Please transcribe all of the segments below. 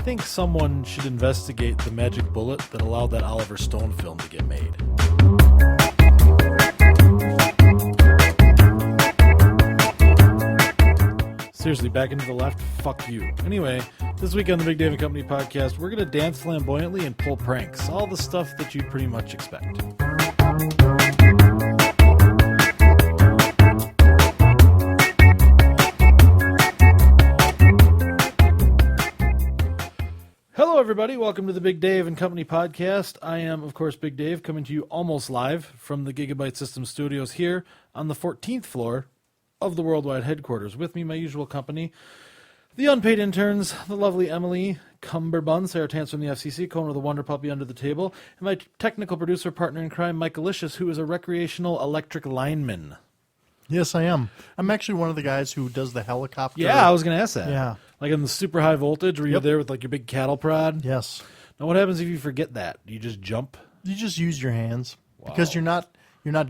think someone should investigate the magic bullet that allowed that Oliver Stone film to get made. Seriously, back into the left? Fuck you. Anyway, this week on the Big Dave and Company podcast, we're going to dance flamboyantly and pull pranks. All the stuff that you'd pretty much expect. Hello, everybody. Welcome to the Big Dave and Company podcast. I am, of course, Big Dave, coming to you almost live from the Gigabyte System studios here on the 14th floor of the worldwide headquarters. With me, my usual company, the unpaid interns, the lovely Emily Cumberbun, Sarah Tance from the FCC, Kona the Wonder Puppy under the table, and my technical producer, partner in crime, Mike Alicious, who is a recreational electric lineman. Yes, I am. I'm actually one of the guys who does the helicopter. Yeah, I was going to ask that. Yeah. Like in the super high voltage where you're there with like your big cattle prod? Yes. Now what happens if you forget that? Do you just jump? You just use your hands because you're not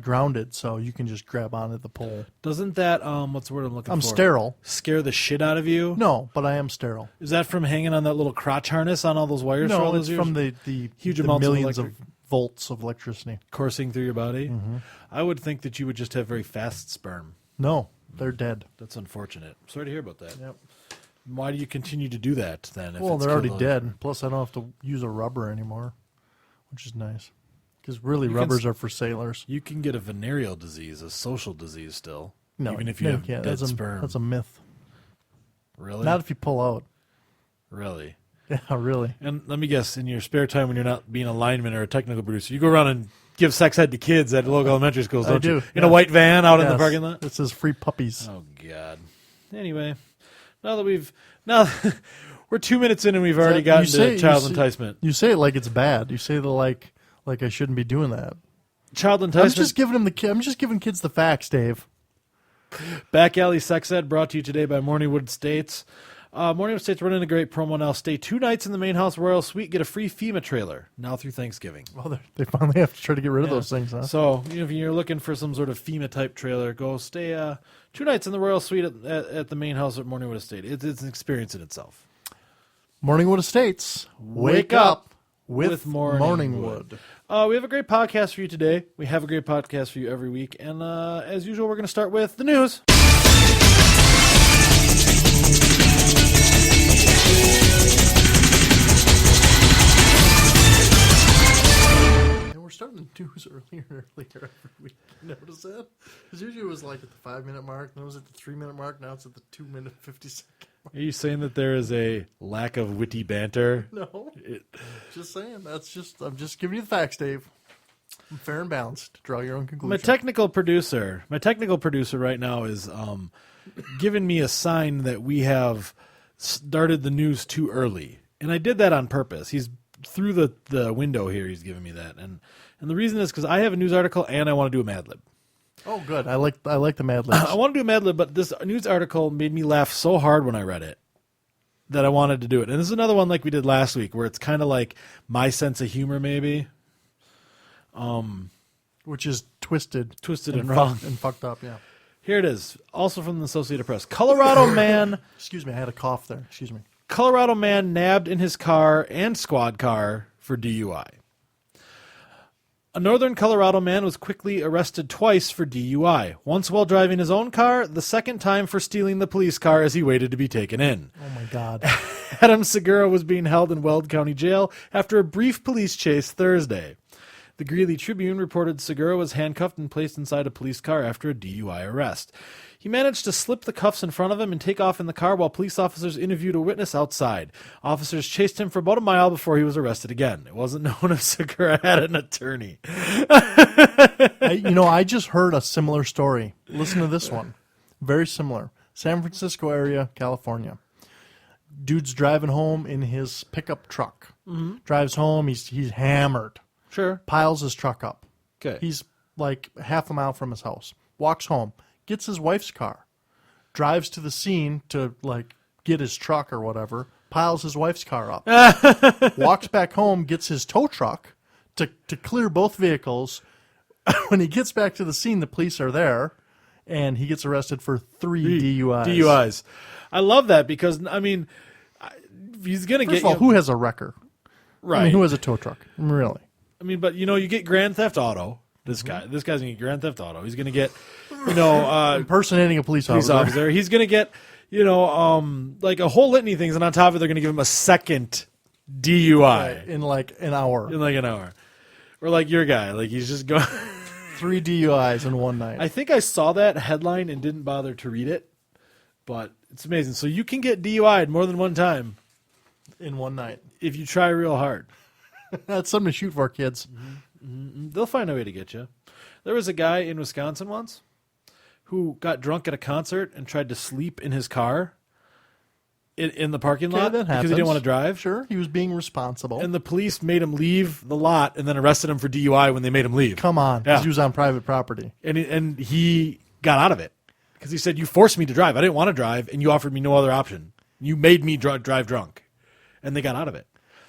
grounded, so you can just grab onto the pole. Doesn't that what's the word I'm looking for? I'm sterile. Scare the shit out of you? No, but I am sterile. Is that from hanging on that little crotch harness on all those wires for all No, those it's years? from the huge the amounts millions of of volts of electricity. coursing through your body? Mm-hmm. I would think that you would just have very fast sperm. No, they're dead. That's unfortunate. Sorry to hear about that. Yep. Why do you continue to do that then? If Well, it's they're already killed dead. Plus, I don't have to use a rubber anymore, which is nice. Because really, You can rubbers are for sailors. You can get a venereal disease, a social disease still. No, even if you no, have can't. dead That's sperm. That's a myth. Really? Not if you pull out. Really? Yeah, really. And let me guess, in your spare time when you're not being a lineman or a technical producer, you go around and give sex head to kids at local elementary schools, don't you? In a white van out in the parking lot? It says free puppies. Oh, God. Anyway, now we're 2 minutes in and we've already gotten to child enticement. You say it like it's bad. You say the like I shouldn't be doing that. Child enticement. I'm just giving kids the facts, Dave. Back Alley Sex Ed brought to you today by Morningwood Estates. Morningwood Estates running a great promo now. Stay 2 nights in the main house Royal Suite. Get a free FEMA trailer now through Thanksgiving. Well, they finally have to try to get rid of those things, huh? So if you're looking for some sort of FEMA type trailer, go stay 2 nights in the Royal Suite at the main house at Morningwood Estate. It's an experience in itself. Morningwood Estates. Wake up with Morningwood. We have a great podcast for you today. We have a great podcast for you every week. And as usual, we're going to start with the news. And we're starting the news earlier and earlier every week. You notice that? Because usually it was like at the 5-minute mark, then it was at the 3-minute mark, now it's at the 2-minute 50-second mark. Are you saying that there is a lack of witty banter? No. Just saying. I'm just giving you the facts, Dave. I'm fair and balanced. Draw your own conclusion. My technical producer right now is giving me a sign that we have started the news too early. And I did that on purpose. He's through the window here. He's giving me that. And the reason is because I have a news article and I want to do a Mad Lib. Oh, good. I like the Mad Libs. I want to do a Mad Lib, but this news article made me laugh so hard when I read it that I wanted to do it. And this is another one like we did last week where it's kind of like my sense of humor maybe. Which is twisted and wrong. And fucked up, yeah. Here it is. Also from the Associated Press. Colorado man. Excuse me, I had a cough there. Excuse me. Colorado man nabbed in his car and squad car for DUI. A northern Colorado man was quickly arrested twice for DUI. Once while driving his own car, the second time for stealing the police car as he waited to be taken in. Oh, my God. Adam Segura was being held in Weld County Jail after a brief police chase Thursday. The Greeley Tribune reported Segura was handcuffed and placed inside a police car after a DUI arrest. He managed to slip the cuffs in front of him and take off in the car while police officers interviewed a witness outside. Officers chased him for about a mile before he was arrested again. It wasn't known if Segura had an attorney. I just heard a similar story. Listen to this one. Very similar. San Francisco area, California. Dude's driving home in his pickup truck. Mm-hmm. Drives home. He's hammered. Sure. Piles his truck up. Okay. He's like half a mile from his house. Walks home. Gets his wife's car. Drives to the scene to like get his truck or whatever. Piles his wife's car up. Walks back home. Gets his tow truck to clear both vehicles. When he gets back to the scene, the police are there. And he gets arrested for 3 DUIs. I love that because, I mean, he's gonna First get of all, you, who has a wrecker? right. I mean, who has a tow truck? Really? But you get Grand Theft Auto. This guy's gonna get Grand Theft Auto. He's gonna get, Impersonating a police police officer. officer. He's gonna get, like a whole litany of things, and on top of it, they're gonna give him a second DUI In like an hour. in like an hour. Or like your guy, like he's just going. 3 DUIs in one night. I think I saw that headline and didn't bother to read it, but it's amazing. So you can get DUI'd more than one time In one night. if you try real hard. That's something to shoot for, kids. They'll find a way to get you. There was a guy in Wisconsin once who got drunk at a concert and tried to sleep in his car in the parking lot that because he didn't happens. want to drive. Sure, he was being responsible. And the police made him leave the lot and then arrested him for DUI when they made him leave. Come on, 'cause Yeah. he was on private property. And he got out of it because he said, "You forced me to drive. I didn't want to drive, and you offered me no other option. You made me drive drunk," and they got out of it.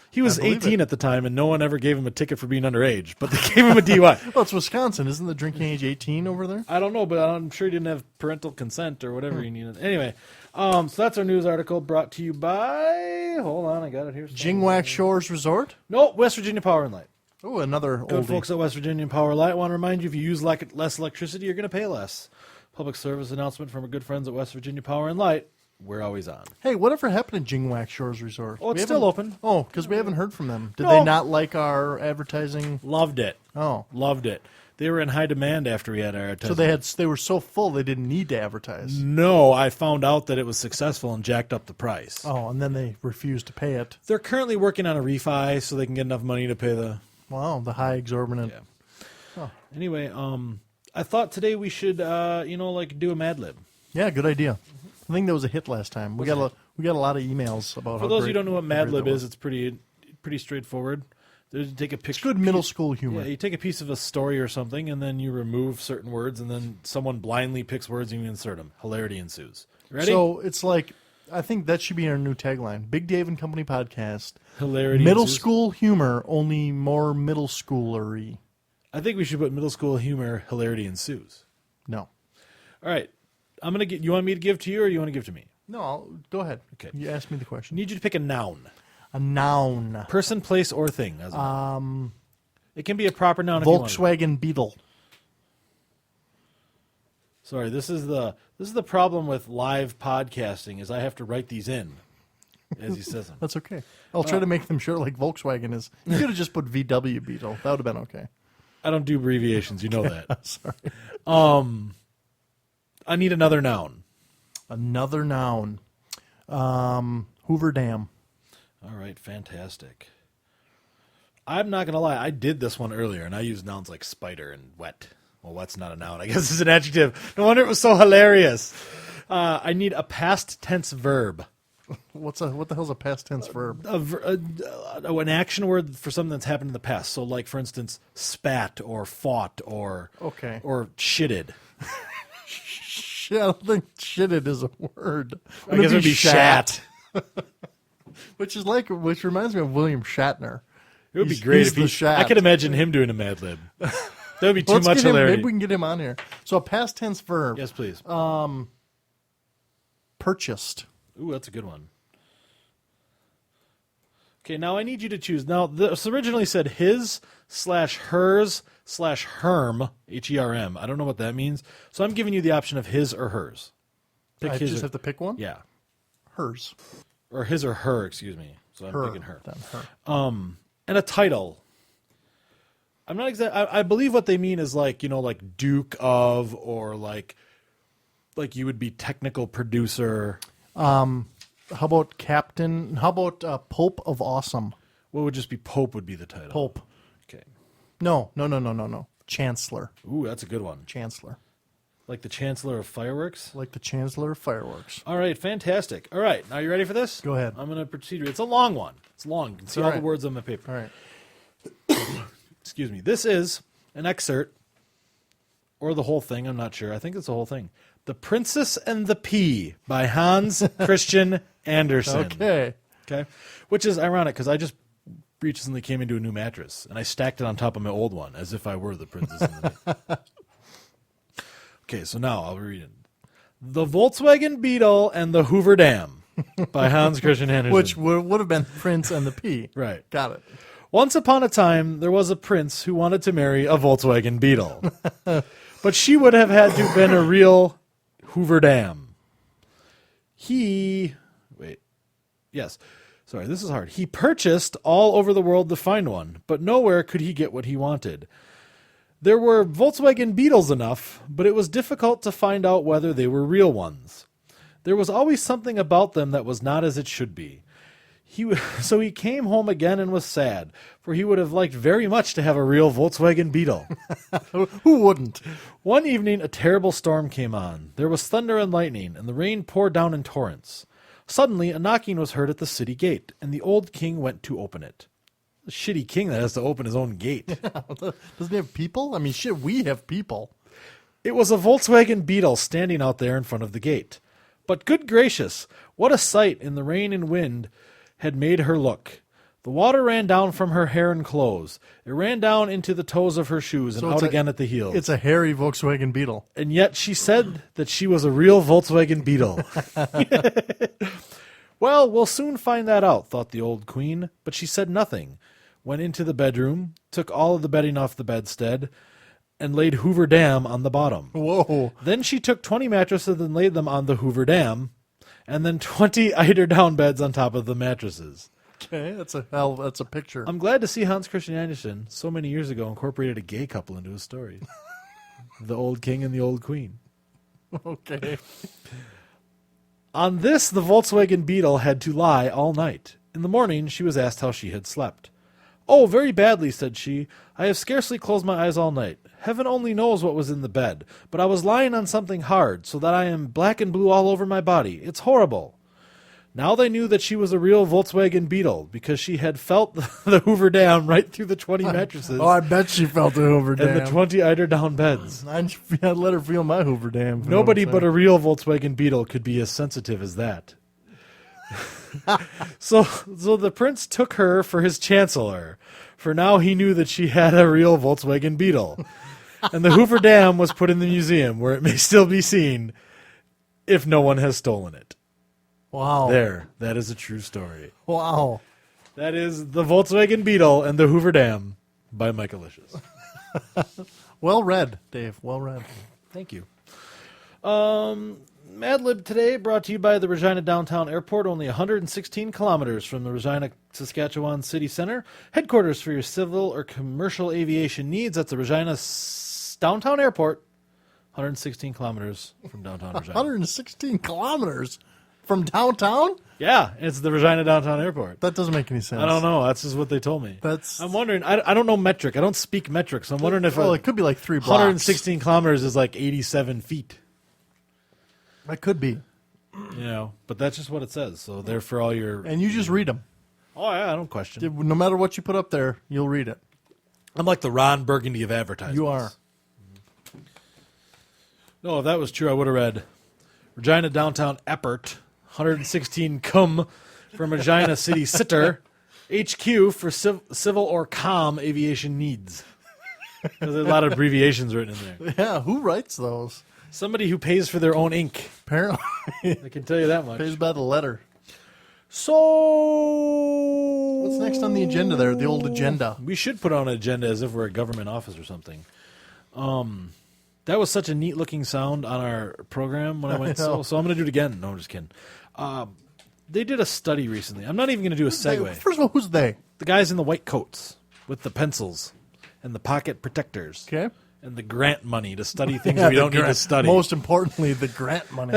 He was believe 18 at the time, and no one ever gave him a ticket for being underage, but they gave him a DUI. Well, it's Wisconsin. Isn't the drinking age 18 over there? I don't know, but I'm sure he didn't have parental consent or whatever he needed. Anyway, so that's our news article brought to you by. Hold on, I got it here. Jingwack Shores Resort. No, West Virginia Power and Light. Oh, another Good oldie. folks at West Virginia Power and Light want to remind you if you use less electricity, you're going to pay less. Public service announcement from our good friends at West Virginia Power and Light. We're always on. Hey, whatever happened to Jingwack Shores Resort? Oh, it's We still haven't- open. Oh, because we haven't heard from them. Did No. they not like our advertising? Loved it. Oh, Loved it. They were in high demand after we had our so they were so full they didn't need to advertise. No, I found out that it was successful and jacked up the price. Oh, and then they refused to pay it. They're currently working on a refi so they can get enough money to pay the. Wow, the high exorbitant. Yeah. Anyway, I thought today we should, do a Mad Lib. Yeah, good idea. I think that was a hit last time. We got a lot of emails about. For those of you who don't know what Mad Lib is, it's pretty straightforward. You take a picture. It's good middle school humor. Yeah, you take a piece of a story or something, and then you remove certain words, and then someone blindly picks words and you insert them. Hilarity ensues. You ready? So it's like, I think that should be our new tagline: Big Dave and Company podcast. Hilarity Middle ensues. school humor, only more middle schoolery. I think we should put middle school humor. Hilarity ensues. No, All right. I'm gonna get. You want me to give to you, or you want to give to me? go ahead. Okay. You asked me the I question. need you to pick a noun, A noun. person, place, or thing. As a noun. It can be a proper noun. If you want it. Volkswagen Beetle. Sorry, this is the problem with live podcasting is I have to write these in as he says them. That's okay. I'll try to make them short like Volkswagen is. You could have just put VW Beetle. That would have been okay. I don't do abbreviations. You know that. Sorry. I need another noun. Another noun. Hoover Dam. All right, fantastic. I'm not gonna lie. I did this one earlier, and I used nouns like spider and wet. Well, wet's not a noun. I guess it's an adjective. No wonder it was so hilarious. I need a past tense verb. What the hell's a past tense verb? An action word for something that's happened in the past. So, like for instance, spat or fought or Okay. or shitted. Shit, I don't think shitted is a word. I guess it would be shat. Which reminds me of William Shatner. It would be He's- great he's if the he. Shat. I could imagine him doing a Mad Lib. That would be too Let's much get him, hilarity. maybe we can get him on here. So a past tense verb. Yes, please. Purchased. Ooh, that's a good one. Okay, now I need you to choose. Now, this originally said his/hers/herm, H-E-R-M. I don't know what that means. So I'm giving you the option of his or hers. Pick I his just or, have to pick one? yeah. Hers. Or his or her, excuse me. So I'm Her. picking her. Then her. And a title. I'm not exact. I believe what they mean is like, like Duke of, or like you would be technical producer. How about Captain? How about Pope of Awesome? What would just be Pope would be the title. Pope. Okay. No. Chancellor. Ooh, that's a good one. Chancellor. Like the Chancellor of Fireworks. Like the Chancellor of Fireworks. All right, fantastic. All right, now you ready for this? Go ahead. I'm going to proceed. It's a long one. It's long. You can see all all right. the words on the paper. All right. Excuse me. This is an excerpt, or the whole thing. I'm not sure. I think it's the whole thing. The Princess and the Pea by Hans Christian Andersen. Okay. Okay. Which is ironic because I just recently came into a new mattress and I stacked it on top of my old one as if I were the Princess and the Pea. Okay, so now I'll read it. The Volkswagen Beetle and the Hoover Dam. by Hans Christian Andersen. Which would have been Prince and the P. Right. Got it. Once upon a time, there was a prince who wanted to marry a Volkswagen Beetle. But she would have had to have been a real Hoover Dam. This is hard. He purchased all over the world to find one, but nowhere could he get what he wanted. There were Volkswagen Beetles enough, but it was difficult to find out whether they were real ones. There was always something about them that was not as it should be. So he came home again and was sad, for he would have liked very much to have a real Volkswagen Beetle. Who wouldn't? One evening, a terrible storm came on. There was thunder and lightning, and the rain poured down in torrents. Suddenly, a knocking was heard at the city gate, and the old king went to open it. The shitty king that has to open his own gate. Doesn't he have people? I mean, shit, we have people. It was a Volkswagen Beetle standing out there in front of the gate. But good gracious, what a sight in the rain and wind had made her look. The water ran down from her hair and clothes. It ran down into the toes of her shoes and out again at the heels. It's a hairy Volkswagen Beetle. And yet she said that she was a real Volkswagen Beetle. Well, we'll soon find that out, thought the old queen, but she said nothing. Went into the bedroom, took all of the bedding off the bedstead, and laid Hoover Dam on the bottom. Whoa. Then she took 20 mattresses and laid them on the Hoover Dam, and then 20 eider-down beds on top of the mattresses. Okay, that's a picture. I'm glad to see Hans Christian Andersen so many years ago incorporated a gay couple into his story. The old king and the old queen. Okay. On this, the Volkswagen Beetle had to lie all night. In the morning, she was asked how she had slept. "Oh, very badly," said she. "I have scarcely closed my eyes all night. Heaven only knows what was in the bed, but I was lying on something hard, so that I am black and blue all over my body. It's horrible." Now they knew that she was a real Volkswagen Beetle, because she had felt the Hoover Dam right through the 20 mattresses Oh, I bet she felt the Hoover Dam. and the 20 eider-down beds. I'd let her feel my Hoover Dam. Nobody but a real Volkswagen Beetle could be as sensitive as that. So the prince took her for his chancellor, for now he knew that she had a real Volkswagen Beetle. And the Hoover Dam was put in the museum, where it may still be seen if no one has stolen it. Wow. There, that is a true story. Wow. That is The Volkswagen Beetle and the Hoover Dam by Michael Licious. Well read, Dave. Well read. Thank you. Mad Lib today brought to you by the Regina Downtown Airport, only 116 kilometers from the Regina, Saskatchewan City Center. Headquarters for your civil or commercial aviation needs at the Regina Downtown Airport, 116 kilometers from downtown Regina. 116 kilometers from downtown? Yeah, it's the Regina Downtown Airport. That doesn't make any sense. I don't know. That's just what they told me. That's. I'm wondering. I don't know metric. I don't speak metric, so I'm wondering if Well, it could be like 3 blocks. 116 kilometers is like 87 feet. That could be. You know, but that's just what it says. So they're for all your. And you just read them. Oh yeah, I don't question. No matter what you put up there, you'll read it. I'm like the Ron Burgundy of advertisements. You are. No, if that was true, I would have read Regina Downtown Airport, 116 cum from Regina City Sitter, HQ for civil or comm aviation needs. There's a lot of abbreviations written in there. Yeah, who writes those? Somebody who pays for their own ink. Apparently. I can tell you that much. Pays by the letter. So, What's next on the agenda there? The old agenda. we should put on an agenda as if we're a government office or something. That was such a neat looking sound on our program when I went. know. So I'm going to do it again. No, I'm just kidding. They did a study recently. I'm not even going to do a segue. First of all, who's they? The guys in the white coats with the pencils and the pocket protectors. Okay. And the grant money to study things Yeah, we the don't need to grant- study. Most importantly, the grant money.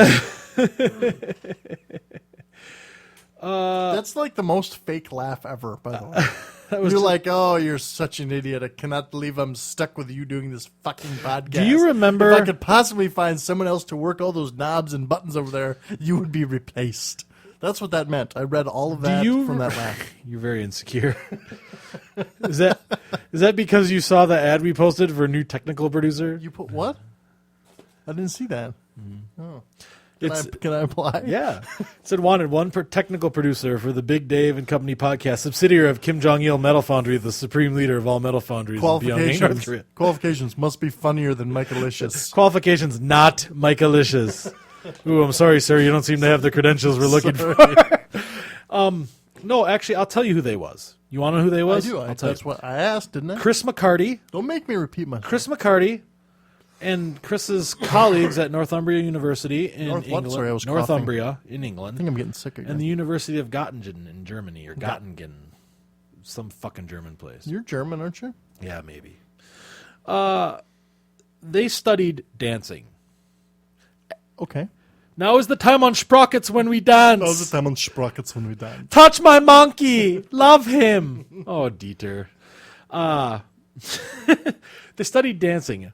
That's like the most fake laugh ever, by the way. You're like, oh, you're such an idiot. I cannot believe I'm stuck with you doing this fucking podcast. Do you remember- If I could possibly find someone else to work all those knobs and buttons over there, you would be replaced. That's what that meant. I read all of that from that laugh. You're very insecure. Is that because you saw the ad we posted for a new technical producer? You put what? I didn't see that. Oh. It's Can I apply? yeah. It said wanted one technical producer for the Big Dave and Company podcast, subsidiary of Kim Jong Il Metal Foundry, the supreme leader of all metal foundries in Pyongyang, North Qualifications. Korea. Qualifications must be funnier than Michaelicious. Qualifications not Michaelicious. Ooh, I'm sorry, sir. You don't seem to have the credentials we're looking for. No, actually, I'll tell you who they was. You want to know who they I was? do. I'll tell That's you. what I asked, didn't I? Chris McCarty. Don't make me repeat myself. Chris McCarty and Chris's colleagues at Northumbria University in North what? England. Sorry, I was Northumbria in I England. think I'm getting sick again. And the University of Göttingen in Germany, or Göttingen. Some fucking German place. You're German, aren't you? Yeah, maybe. They studied dancing. Okay. Now is the time on Sprockets when we dance. That was the time on Sprockets when we died. Touch my monkey. Love him. Oh, Dieter. They studied dancing.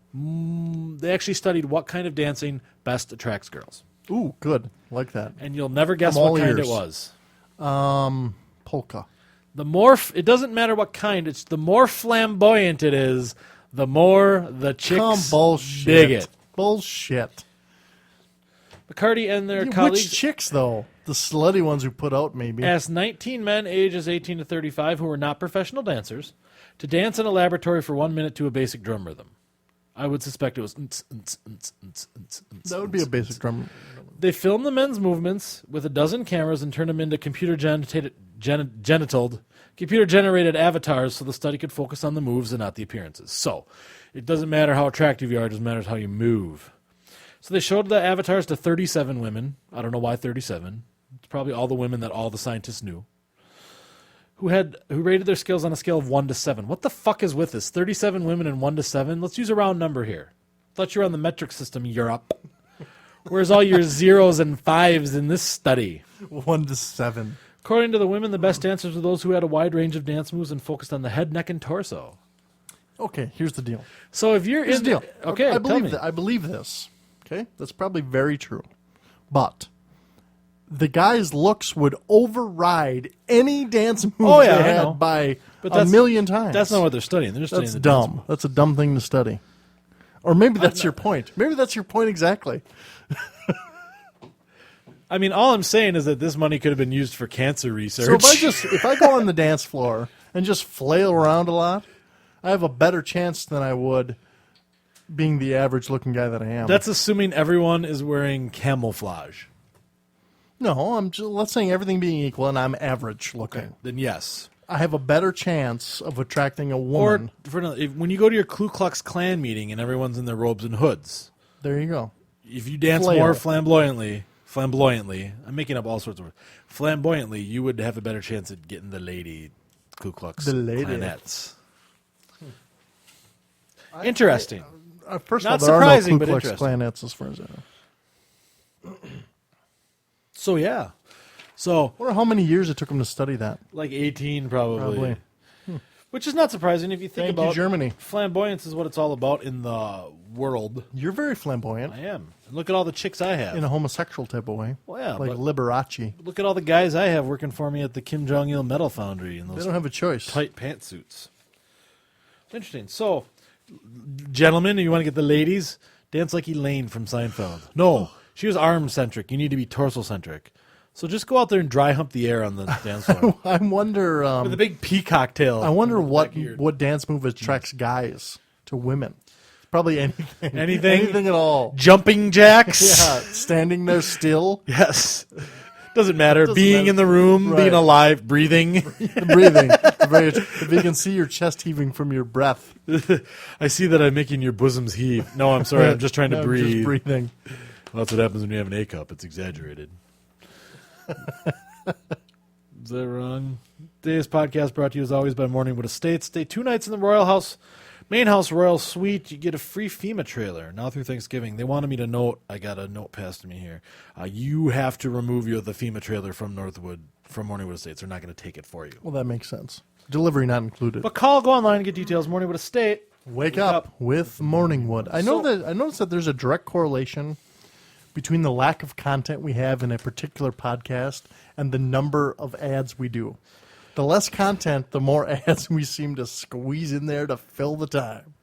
They actually studied what kind of dancing best attracts girls. Ooh, good. Like that. And you'll never guess I'm all what kind ears. it was. Polka. The more, it doesn't matter what kind, it's the more flamboyant it is, the more the chicks bullshit. dig it. Bullshit. McCarty and their Which colleagues chicks, though? The slutty ones who put out, maybe. asked 19 men ages 18 to 35 who were not professional dancers to dance in a laboratory for 1 minute to a basic drum rhythm. I would suspect it was. That would be a basic drum. They filmed the men's movements with a dozen cameras and turned them into computer-generated avatars so the study could focus on the moves and not the appearances. So, it doesn't matter how attractive you are, it just matters how you move. So they showed the avatars to 37 women. I don't know why 37. It's probably all the women that all the scientists knew. Who rated their skills on a scale of 1 to 7. What the fuck is with this? 37 women and 1 to 7? Let's use a round number here. Thought you were on the metric system, Europe. Where's all your 0s and 5s in this study? 1 to 7. According to the women, the best dancers were those who had a wide range of dance moves and focused on the head, neck, and torso. Okay, here's the deal. So if you're Here's in the deal. okay, I tell me. believe I believe this. Okay, that's probably very true. But the guy's looks would override any dance move Oh, yeah, they I know. had by But a million times. That's not what they're studying. They're just studying That's the dance dumb. That's a dumb thing to study. Or maybe that's your point. Maybe that's your point exactly. I mean, all I'm saying is that this money could have been used for cancer research. So if I go on the dance floor and just flail around a lot, I have a better chance than I would being the average looking guy that I am. That's assuming everyone is wearing camouflage. No, I'm just, let's say everything being equal and I'm average looking. Then yes. I have a better chance of attracting a Or woman. when you go to your Ku Klux Klan meeting and everyone's in their robes and hoods, There you go. if you dance Flail. more flamboyantly, I'm making up all sorts of words. Flamboyantly, you would have a better chance at getting the lady Ku Klux The lady. Klanettes. Interesting. First Not of all, there are no surprising, Ku but Klux interesting. Klanettes as far as I know. So yeah. So I wonder how many years it took them to study that. like 18 probably. Probably. Which is not surprising if you think Thank you, about Germany. flamboyance is what it's all about in the world. You're very flamboyant I am. And look at all the chicks I have. in a homosexual type of way. Well, yeah, like but Liberace. look at all the guys I have working for me at the Kim Jong Il Metal Foundry in They those don't have a choice. tight pantsuits. Interesting. So, gentlemen, you want to get the ladies? Dance like Elaine from Seinfeld. No, she was arm centric. You need to be torso centric. So just go out there and dry hump the air on the dance floor I wonder. with a big peacock tail. I wonder in the what back of your- what dance move attracts guys to women. Probably anything. Anything? Anything at all. Jumping jacks. Yeah, standing there still, Yes. Doesn't matter. Doesn't Being matter. in the room, Right. being alive, breathing. breathing. If you can see your chest heaving from your breath. I see that I'm making your bosoms heave. No, I'm sorry. I'm just trying to I'm breathe. Just breathing. Well, that's what happens when you have an A cup. It's exaggerated. Is that wrong? Today's podcast brought to you as always by Morningwood Estates. Stay 2 nights in the Royal House, Main House Royal Suite. You get a free FEMA trailer now through Thanksgiving. They wanted me to note. I got a note passed to me here. You have to remove the FEMA trailer from Morningwood Estates. They're not going to take it for you. Well, that makes sense. Delivery not included. But go online and get details. Morningwood Estate. Wake up with Morningwood. I noticed that there's a direct correlation between the lack of content we have in a particular podcast and the number of ads we do. The less content, the more ads we seem to squeeze in there to fill the time.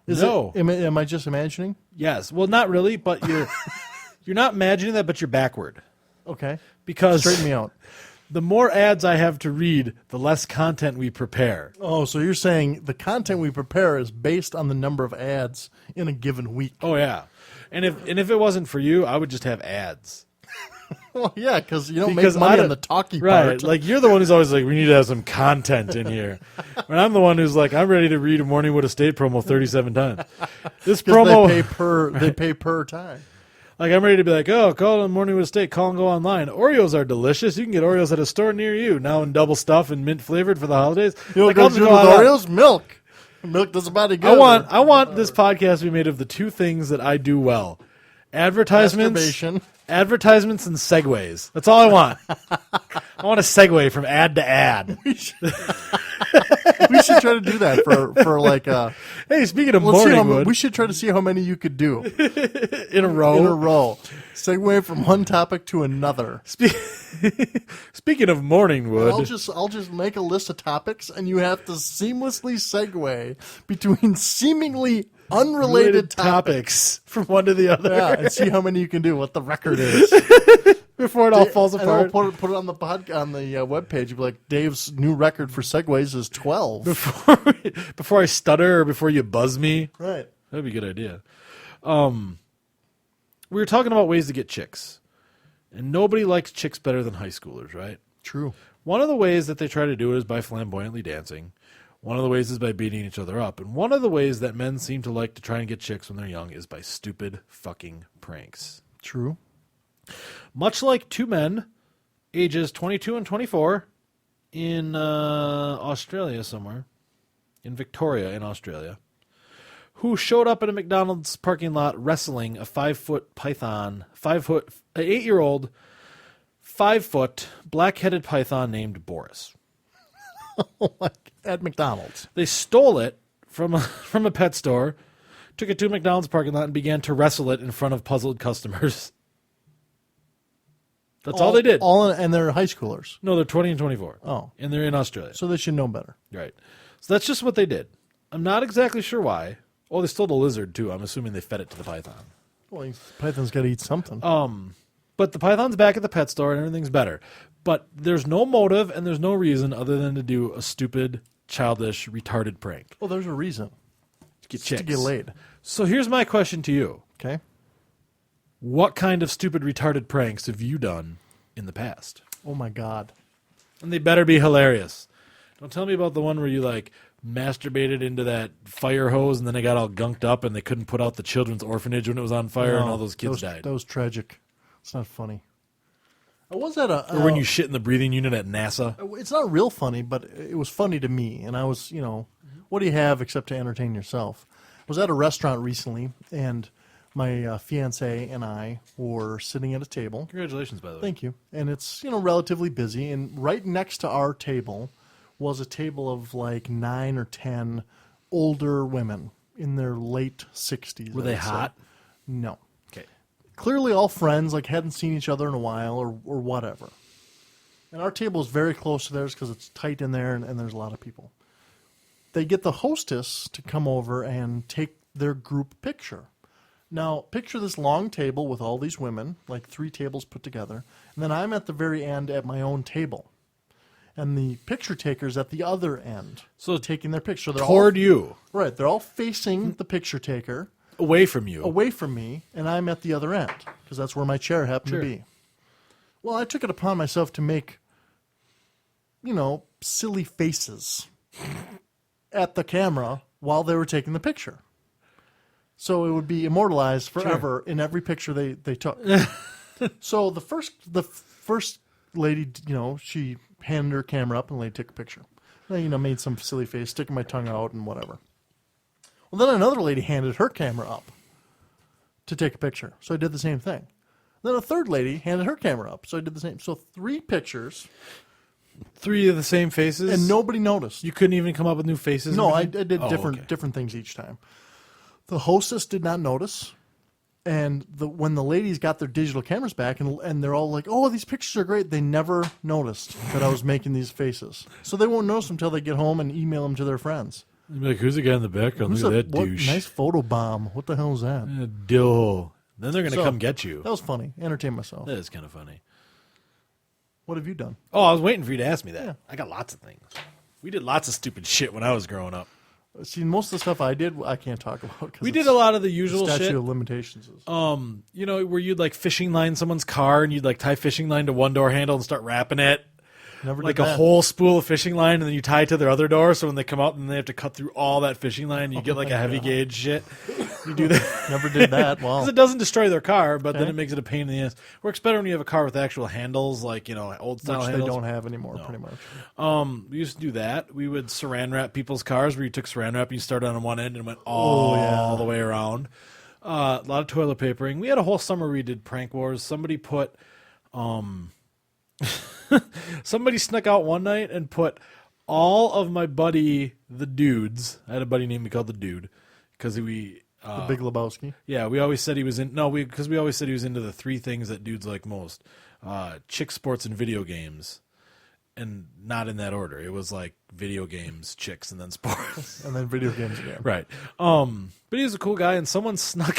Am I just imagining? Yes. Well, not really, but you're not imagining that, but you're backward. Okay. Because Straighten me out. the more ads I have to read, the less content we prepare. Oh, so you're saying the content we prepare is based on the number of ads in a given week. Oh, yeah. And if it wasn't for you, I would just have ads. Well, yeah, because you don't Because make money I on the talkie Right. part. Like, you're the one who's always like, we need to have some content in here. And I'm the one who's like, I'm ready to read a Morningwood Estate promo 37 times. This 'Cause promo, they pay per time. like, I'm ready to be like, oh, call on Morningwood Estate, call and go online. Oreos are delicious. You can get Oreos at a store near you, now in double stuff and mint flavored for the holidays. You know Like, what I'll goes just good with go online. Oreos? Milk. Milk doesn't body good. I want this podcast to be made of the two things that I do well. Masturbation. Advertisements and segues. That's all I want. I want a segue from ad to ad. We should try to do that for like Hey, speaking of let's see Morningwood, we should try to see how many you could do in a row. in a row. Segue from one topic to another. Speaking of Morningwood, I'll just make a list of topics, and you have to seamlessly segue between seemingly unrelated topics. from one to the other Yeah, and see how many you can do. What the record is. before it all falls And I'll apart. put it on the webpage. You'll be like, Dave's new record for segues is 12. Before I stutter or before you buzz me, Right. that'd be a good idea. We were talking about ways to get chicks, and nobody likes chicks better than high schoolers, right? True. One of the ways that they try to do it is by flamboyantly dancing. One of the ways is by beating each other up. And one of the ways that men seem to like to try and get chicks when they're young is by stupid fucking pranks. True. Much like two men, ages 22 and 24, in Australia somewhere, in Victoria in Australia, who showed up at a McDonald's parking lot wrestling a 5-foot python, 8-year-old, 5-foot, black-headed python named Boris. At McDonald's. They stole it from a pet store, took it to a McDonald's parking lot, and began to wrestle it in front of puzzled customers. That's all they did. And they're high schoolers. No, they're 20 and 24. Oh. And they're in Australia. So they should know better. Right. So that's just what they did. I'm not exactly sure why. Oh, they stole the lizard, too. I'm assuming they fed it to the python. Well, python's got to eat something. But the python's back at the pet store and everything's better. But there's no motive and there's no reason other than to do a stupid, childish, retarded prank. Well, there's a reason. To get It's chicks. to get laid. So here's my question to you. Okay. What kind of stupid, retarded pranks have you done in the past? Oh, my God. And they better be hilarious. Don't tell me about the one where you, like, masturbated into that fire hose and then they got all gunked up and they couldn't put out the children's orphanage when it was on fire and all those kids died. That was tragic. It's not funny. I was at a... Or when you shit in the breathing unit at NASA. It's not real funny, but it was funny to me. And I was, what do you have except to entertain yourself? I was at a restaurant recently, and my fiance and I were sitting at a table. Congratulations, by the way. Thank you. And it's, relatively busy. And right next to our table was a table of like 9 or 10 older women in their late 60s. Were they hot? No. Okay. Clearly all friends, like hadn't seen each other in a while or whatever. And our table is very close to theirs because it's tight in there and there's a lot of people. They get the hostess to come over and take their group picture. Now, picture this long table with all these women, like 3 tables put together, and then I'm at the very end at my own table. And the picture taker's at the other end, So taking their picture. They're Toward you. Right, they're all facing the picture taker, Away from you. away from me, and I'm at the other end, because that's where my chair happened Sure. to be. Well, I took it upon myself to make, silly faces at the camera while they were taking the picture. So it would be immortalized forever in every picture they took. So the first lady, she handed her camera up and the lady took a picture. I, made some silly face, sticking my tongue out and whatever. Well, then another lady handed her camera up to take a picture. So I did the same thing. Then a third lady handed her camera up. So I did the same. So 3 pictures 3 of the same faces? and nobody noticed. You couldn't even come up with new faces? No, and I everything? did Oh, different okay. different things each time. The hostess did not notice, and when the ladies got their digital cameras back, and they're all like, "Oh, these pictures are great," they never noticed that I was making these faces. So they won't notice until they get home and email them to their friends. You'd be like, who's the guy in the background? Who's Look at that what douche. nice photo bomb? What the hell is that? Dill. Then they're going to So, come get you. That was funny. Entertain myself. That is kind of funny. What have you done? Oh, I was waiting for you to ask me that. Yeah. I got lots of things. We did lots of stupid shit when I was growing up. See, most of the stuff I did, I can't talk about. 'Cause We did a lot of the the usual statute shit. of limitations. Is. You know, where you'd like fishing line someone's car and you'd like tie fishing line to one door handle and start wrapping it. Never did Like that. a whole spool of fishing line, and then you tie it to their other door, so when they come out, then they have to cut through all that fishing line. And you get like a heavy gauge shit. You do that Never did that. Wow. because it doesn't destroy their car, but then Okay. it makes it a pain in the ass. Works better when you have a car with actual handles, like old style Which they handles. don't have anymore, pretty much. We used to do that. We would saran wrap people's cars, where you took saran wrap and you started on one end and went all the way around. A lot of toilet papering. We had a whole summer we did prank wars. Somebody put, somebody snuck out one night and put all of my buddy the dudes. I had a buddy named me called the Dude because we. The Big Lebowski. Yeah, we always said he was in. No, because we always said he was into the three things that dudes like most: chick, sports, and video games. And not in that order. It was like video games, chicks, and then sports. And then video games again. Right. But he was a cool guy, and someone snuck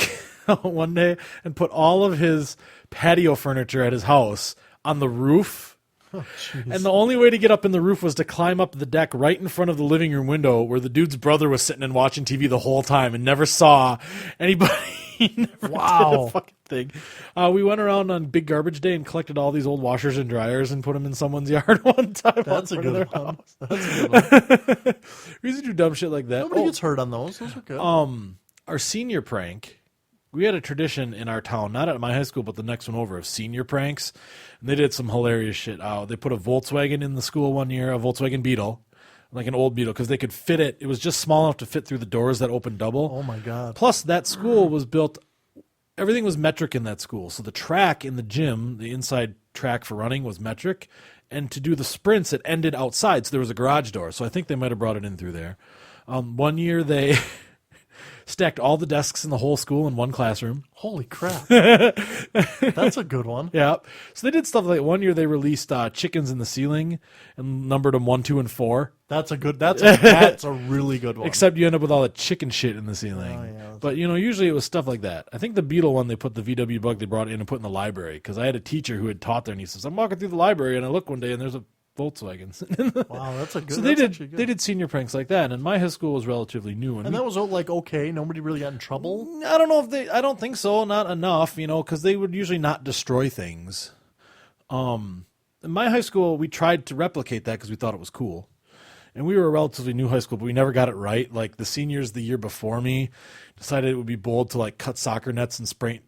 out one day and put all of his patio furniture at his house on the roof. Oh, jeez. And the only way to get up in the roof was to climb up the deck right in front of the living room window where the dude's brother was sitting and watching TV the whole time and never saw anybody. He never did Wow. a fucking thing. We went around on Big Garbage Day and collected all these old washers and dryers and put them in someone's yard one time. That's a in front of good their one. house. That's a good one. We used to do dumb shit like that. Nobody Oh, gets hurt on those. Those are good. our senior prank, we had a tradition in our town, not at my high school, but the next one over, of senior pranks. And they did some hilarious shit. They put a Volkswagen in the school one year, a Volkswagen Beetle, like an old Beetle, because they could fit it. It was just small enough to fit through the doors that opened double. Oh my God. Plus, that school was built, everything was metric in that school. So the track in the gym, the inside track for running, was metric. And to do the sprints, it ended outside. So there was a garage door. So I think they might have brought it in through there. One year they stacked all the desks in the whole school in one classroom. Holy crap. That's a good one. Yeah. So they did stuff like one year they released chickens in the ceiling and numbered them 1, 2, and 4. That's a really good one. Except you end up with all the chicken shit in the ceiling. Oh, yeah. But usually it was stuff like that. I think the Beetle one they put the VW Bug they brought in and put in the library because I had a teacher who had taught there and he says I'm walking through the library and I look one day and there's a Volkswagen. Wow, that's a good. So that's actually good. they did senior pranks like that, and my high school was relatively new. And that was like okay. Nobody really got in trouble. I don't know if I don't think so. Not enough, because they would usually not destroy things. In my high school, we tried to replicate that because we thought it was cool. And we were a relatively new high school, but we never got it right. Like the seniors the year before me decided it would be bold to like cut soccer nets and spray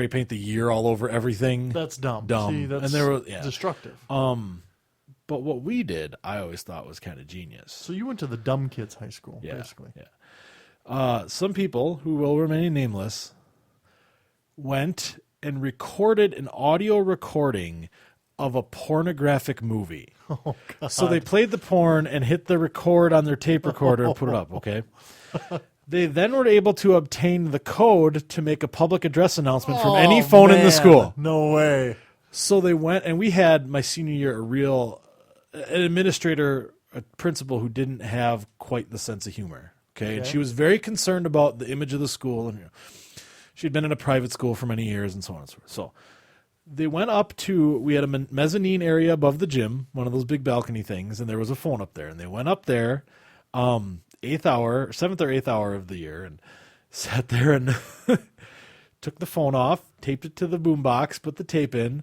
paint the year all over everything. That's dumb. Dumb. See, that's And there were- destructive. But what we did, I always thought was kind of genius. So you went to the dumb kids' high school, Yeah, basically. yeah. Some people who will remain nameless went and recorded an audio recording of a pornographic movie. Oh God. So they played the porn and hit the record on their tape recorder and put it up, okay? They then were able to obtain the code to make a public address announcement from any Oh, phone in the man. school. No way. So they went, and we had my senior year an administrator, a principal who didn't have quite the sense of humor. Okay, and she was very concerned about the image of the school, and she'd been in a private school for many years, and so on and so forth. So they went up to, we had a mezzanine area above the gym, one of those big balcony things, and there was a phone up there, and they went up there, 7th or 8th hour of the year, and sat there and took the phone off, taped it to the boombox, put the tape in,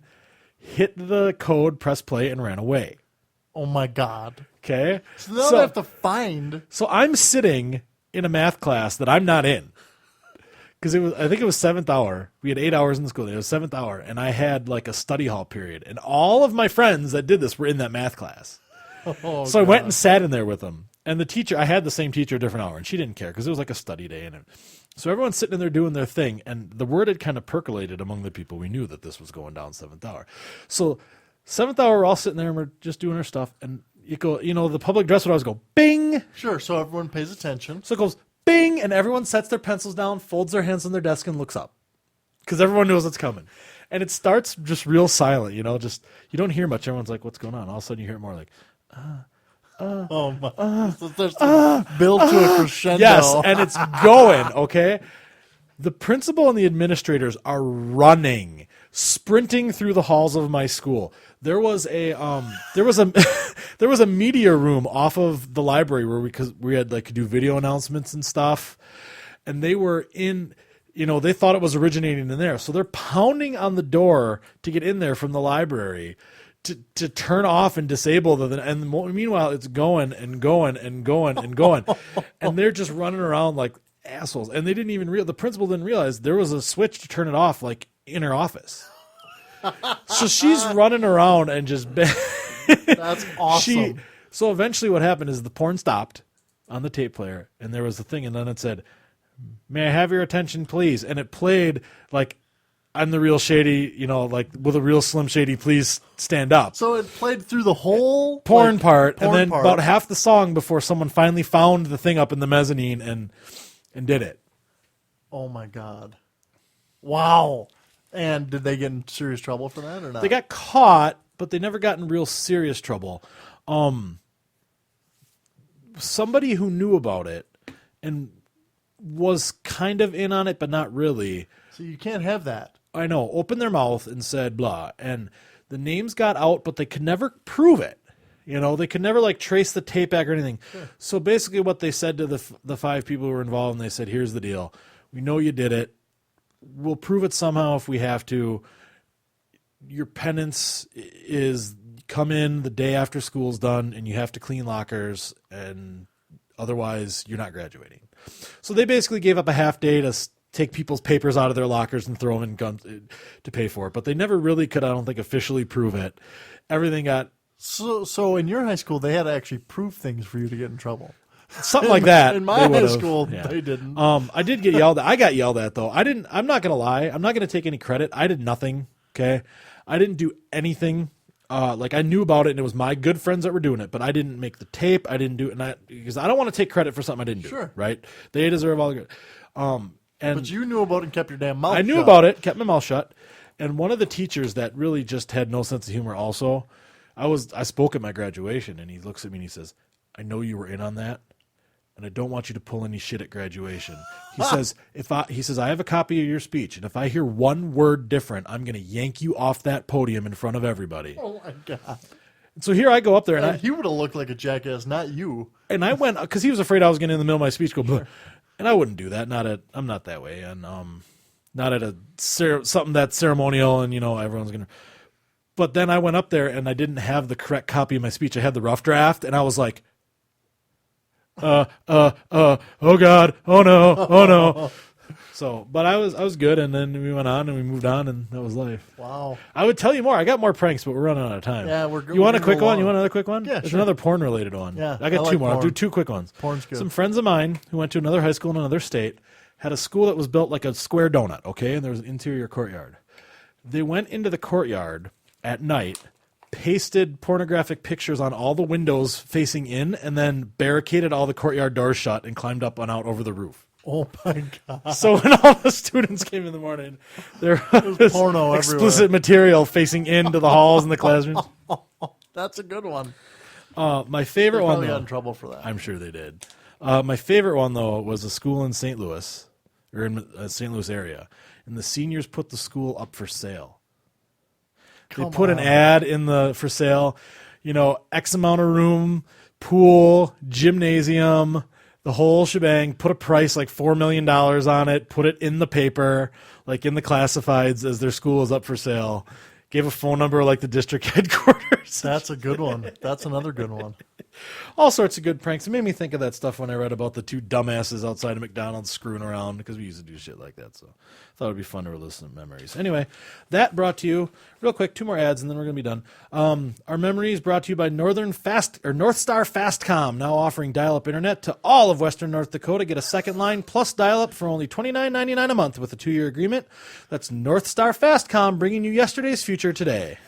hit the code, press play, and ran away. Oh my God. Okay? So now they have to find. So I'm sitting in a math class that I'm not in. Because I think it was 7th hour. We had 8 hours in the school day. It was 7th hour. And I had like a study hall period. And all of my friends that did this were in that math class. Oh, So I went and sat in there with them. And the teacher, I had the same teacher a different hour. And she didn't care because it was like a study day. And so everyone's sitting in there doing their thing. And the word had kind of percolated among the people. We knew that this was going down 7th hour. So 7th hour, we're all sitting there and we're just doing our stuff. And you go, the public address would always go, bing. Sure. So everyone pays attention. So it goes, bing. And everyone sets their pencils down, folds their hands on their desk, and looks up. Because everyone knows it's coming. And it starts just real silent, just, you don't hear much. Everyone's like, what's going on? All of a sudden you hear it more like, Oh my. So there's build to a crescendo. yes, and it's going, okay? The principal and the administrators are running sprinting through the halls of my school. There was a there was a media room off of the library where we had like could do video announcements and stuff, and they were in. They thought it was originating in there, so they're pounding on the door to get in there from the library to turn off and disable and meanwhile it's going and going and going and going, and they're just running around like assholes. And they didn't even the principal didn't realize there was a switch to turn it off like in her office. So she's running around and just That's awesome. So eventually what happened is the porn stopped on the tape player, and there was the thing, and then it said, "May I have your attention, please?" And it played like, "I'm the real Shady," like with a real Slim Shady, please stand up. So it played through the whole porn part, porn and then part. about half the song before someone finally found the thing up in the mezzanine and did it. Oh my God. Wow. And did they get in serious trouble for that or not? They got caught, but they never got in real serious trouble. Somebody who knew about it and was kind of in on it, but not really. So you can't have that. I know, opened their mouth and said blah, and the names got out, but they could never prove it. They could never like trace the tape back or anything. Sure. So basically what they said to the 5 people who were involved, and they said, "Here's the deal. We know you did it. We'll prove it somehow if we have to. Your penance is come in the day after school's done, and you have to clean lockers, and otherwise you're not graduating." So they basically gave up a half day to take people's papers out of their lockers and throw them in guns to pay for it. But they never really could, I don't think, officially prove it. Everything got... So in your high school, they had to actually prove things for you to get in trouble. Something like that. In my high school, they didn't. I did get yelled at. I got yelled at, though. I'm not going to lie. I'm not going to take any credit. I did nothing, okay? I didn't do anything. I knew about it, and it was my good friends that were doing it, but I didn't make the tape. I didn't do it, because I don't want to take credit for something I didn't do. Sure. Right? They deserve all the credit. But you knew about it and kept your damn mouth shut. I knew about it, kept my mouth shut. And one of the teachers that really just had no sense of humor also, I spoke at my graduation, and he looks at me and he says, "I know you were in on that, and I don't want you to pull any shit at graduation." He says, "I have a copy of your speech, and if I hear one word different, I'm going to yank you off that podium in front of everybody." Oh my God. And so here I go up there, and he would have looked like a jackass, not you. And I went, because he was afraid I was getting in the middle of my speech, go, and I wouldn't do that. I'm not that way, and not at something that's ceremonial, and everyone's gonna. But then I went up there, and I didn't have the correct copy of my speech. I had the rough draft, and I was like, oh God, oh no. So, but I was good, and then we went on and we moved on, and that was life. Wow. I would tell you more. I got more pranks, but we're running out of time. Yeah, we're good. You want a quick one? You want another quick one? Yeah, There's sure. another porn-related one. Yeah, I got I two like more. I'll porn. do 2 quick ones. Porn's good. Some friends of mine who went to another high school in another state had a school that was built like a square donut, okay? And there was an interior courtyard. They went into the courtyard at night, pasted pornographic pictures on all the windows facing in, and then barricaded all the courtyard doors shut and climbed up and out over the roof. Oh my God. So when all the students came in the morning, there was porno explicit everywhere. material facing into the halls and the classrooms. That's a good one. My favorite They one, probably got though, in trouble for that. I'm sure they did. My favorite one, though, was a school in St. Louis, or in the St. Louis area, and the seniors put the school up for sale. They put an ad in the for sale, X amount of room, pool, gymnasium, the whole shebang, put a price like $4 million on it, put it in the paper, like in the classifieds as their school is up for sale, gave a phone number like the district headquarters. That's a good one. That's another good one. All sorts of good pranks. It made me think of that stuff when I read about the 2 dumbasses outside of McDonald's screwing around, because we used to do shit like that. So I thought it would be fun to relive some memories. Anyway, that brought to you, real quick, 2 more ads and then we're going to be done. Our memories brought to you by Northstar Fastcom, now offering dial-up internet to all of Western North Dakota. Get a second line plus dial-up for only $29.99 a month with a 2-year agreement. That's Northstar Fastcom, bringing you yesterday's future today.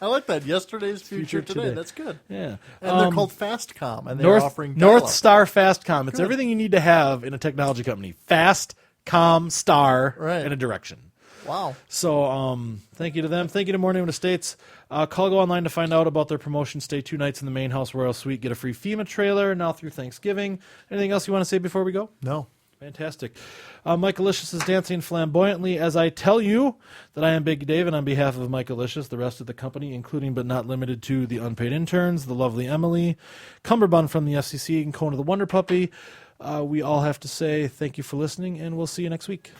I like that. Yesterday's future today. today. That's good. Yeah. And they're called Fastcom, and they're offering dial-up. Northstar Fastcom. It's Good. everything you need to have in a technology company. Fast, com, star, Right. and a direction. Wow. So thank you to them. Thank you to Morning Estates. Call go online to find out about their promotion. Stay 2 nights in the main house Royal Suite. Get a free FEMA trailer now through Thanksgiving. Anything else you want to say before we go? No. Fantastic. Michaelicious is dancing flamboyantly as I tell you that I am Big Dave, and on behalf of Michaelicious, the rest of the company, including but not limited to the unpaid interns, the lovely Emily, Cumberbund from the FCC, and Kona the Wonder Puppy, we all have to say thank you for listening, and we'll see you next week.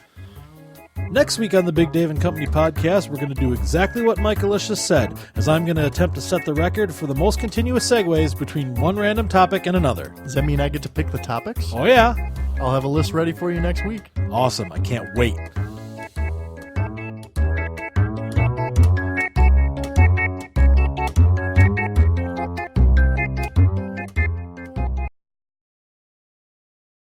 Next week on the Big Dave and Company podcast, we're going to do exactly what Michaelicious said, as I'm going to attempt to set the record for the most continuous segues between one random topic and another. Does that mean I get to pick the topics? Oh, yeah. I'll have a list ready for you next week. Awesome. I can't wait.